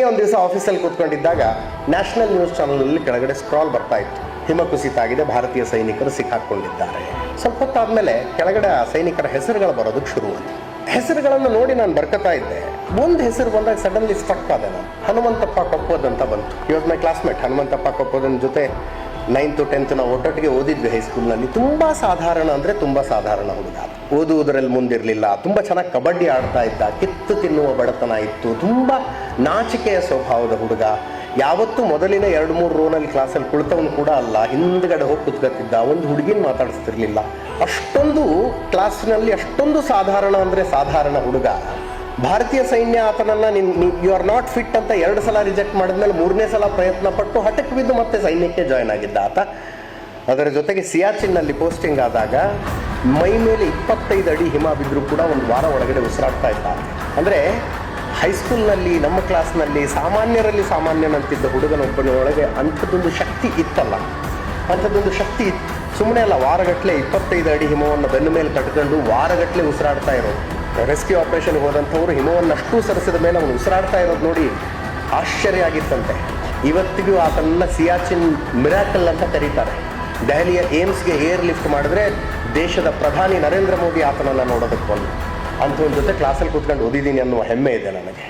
ಹಿಂಗೆ ಒಂದು ದಿವಸ ಆಫೀಸಲ್ಲಿ ಕೂತ್ಕೊಂಡಿದ್ದಾಗ ನ್ಯಾಷನಲ್ ನ್ಯೂಸ್ ಚಾನಲಲ್ಲಿ ಕೆಳಗಡೆ ಸ್ಕ್ರಾಲ್ ಬರ್ತಾ ಇತ್ತು, ಹಿಮ ಕುಸಿತ ಆಗಿದೆ, ಭಾರತೀಯ ಸೈನಿಕರು ಸಿಕ್ಕಾಕೊಂಡಿದ್ದಾರೆ. ಸ್ವಲ್ಪ ಹೊತ್ತಾದ್ಮೇಲೆ ಕೆಳಗಡೆ ಆ ಸೈನಿಕರ ಹೆಸರುಗಳು ಬರೋದಕ್ಕೆ ಶುರುವಾಯಿತು. ಹೆಸರುಗಳನ್ನು ನೋಡಿ ನಾನು ಬರ್ಕತಾ ಇದ್ದೆ. ಒಂದು ಹೆಸರು ಬಂದಾಗ ಸಡನ್ಲಿ ಸ್ಟ್ರಕ್ ಆದೆ ನಾನು. ಹನುಮಂತಪ್ಪ ಕೊಪ್ಪೋದ್ ಅಂತ ಬಂತು. ಇವಾಗ ಮೈ ಕ್ಲಾಸ್ಮೇಟ್ ಹನುಮಂತಪ್ಪ ಕೊಪ್ಪೋದನ ಜೊತೆ 9th 10th ನಾವು ಒಟ್ಟೊಟ್ಟಿಗೆ ಓದಿದ್ವಿ ಹೈಸ್ಕೂಲ್ನಲ್ಲಿ. ತುಂಬ ಸಾಧಾರಣ ಅಂದರೆ ತುಂಬ ಸಾಧಾರಣ ಹುಡುಗ. ಓದುವುದರಲ್ಲಿ ಮುಂದಿರಲಿಲ್ಲ, ತುಂಬ ಚೆನ್ನಾಗಿ ಕಬಡ್ಡಿ ಆಡ್ತಾ ಇದ್ದ, ಕಿತ್ತು ತಿನ್ನುವ ಬಡತನ ಇತ್ತು, ತುಂಬ ನಾಚಿಕೆಯ ಸ್ವಭಾವದ ಹುಡುಗ. ಯಾವತ್ತೂ ಮೊದಲಿನ 2-3 ರೋನಲ್ಲಿ ಕ್ಲಾಸಲ್ಲಿ ಕುಳಿತವನು ಕೂಡ ಅಲ್ಲ, ಹಿಂದ್ಗಡೆ ಹೋಗಿ ಕುತ್ಕೊತಿದ್ದ, ಒಂದು ಹುಡುಗಿನ ಮಾತಾಡಿಸ್ತಿರ್ಲಿಲ್ಲ. ಅಷ್ಟೊಂದು ಕ್ಲಾಸ್ನಲ್ಲಿ ಅಷ್ಟೊಂದು ಸಾಧಾರಣ ಅಂದರೆ ಸಾಧಾರಣ ಹುಡುಗ. ಭಾರತೀಯ ಸೈನ್ಯ ಆತನನ್ನು ಯು ಆರ್ ನಾಟ್ ಫಿಟ್ ಅಂತ 2 ಸಲ ರಿಜೆಕ್ಟ್ ಮಾಡಿದ್ಮೇಲೆ 3ನೇ ಸಲ ಪ್ರಯತ್ನ ಪಟ್ಟು ಹಠಕ್ಕೆ ಬಿದ್ದು ಮತ್ತೆ ಸೈನ್ಯಕ್ಕೆ ಜಾಯ್ನ್ ಆಗಿದ್ದ ಆತ. ಅದರ ಜೊತೆಗೆ ಸಿಯಾಚಿನ್ನಲ್ಲಿ ಪೋಸ್ಟಿಂಗ್ ಆದಾಗ ಮೈ ಮೇಲೆ 25 ಅಡಿ ಹಿಮ ಬಿದ್ದರೂ ಕೂಡ 1 ವಾರ ಒಳಗಡೆ ಉಸಿರಾಡ್ತಾ ಇದ್ದ. ಅಂದರೆ ಹೈಸ್ಕೂಲ್ನಲ್ಲಿ ನಮ್ಮ ಕ್ಲಾಸ್ನಲ್ಲಿ ಸಾಮಾನ್ಯರಲ್ಲಿ ಸಾಮಾನ್ಯನಂತಿದ್ದ ಹುಡುಗನೊಬ್ಬನೊಳಗೆ ಅಂಥದ್ದೊಂದು ಶಕ್ತಿ ಇತ್ತಲ್ಲ, ಅಂಥದ್ದೊಂದು ಶಕ್ತಿ ಇತ್ತು. ಸುಮ್ಮನೆ ಅಲ್ಲ, ವಾರಗಟ್ಟಲೆ 25 ಅಡಿ ಹಿಮವನ್ನು ಬೆನ್ನ ಮೇಲೆ ಕಟ್ಕೊಂಡು ವಾರಗಟ್ಟಲೆ ಉಸಿರಾಡ್ತಾ ಇರೋದು. ರೆಸ್ಕ್ಯೂ ಆಪರೇಷನ್ಗೆ ಹೋದಂಥವ್ರು ಹಿಮವನ್ನು ಅಷ್ಟೂ ಸರಿಸಿದ ಮೇಲೆ ಅವನು ಉಸಿರಾಡ್ತಾ ಇರೋದು ನೋಡಿ ಆಶ್ಚರ್ಯ ಆಗಿತ್ತಂತೆ. ಇವತ್ತಿಗೂ ಆತನನ್ನು ಸಿಯಾಚಿನ್ ಮಿರಾಕಲ್ ಅಂತ ಕರೀತಾರೆ. ದೆಹಲಿಯ ಏಮ್ಸ್ಗೆ ಏರ್ ಲಿಫ್ಟ್ ಮಾಡಿದ್ರೆ ದೇಶದ ಪ್ರಧಾನಿ ನರೇಂದ್ರ ಮೋದಿ ಆತನನ್ನು ನೋಡೋದಕ್ಕೆ ಬಂದು ಅಂಥವನ ಜೊತೆ ಕ್ಲಾಸಲ್ಲಿ ಕೂತ್ಕೊಂಡು ಓದಿದ್ದೀನಿ ಅನ್ನುವ ಹೆಮ್ಮೆ ಇದೆ ನನಗೆ.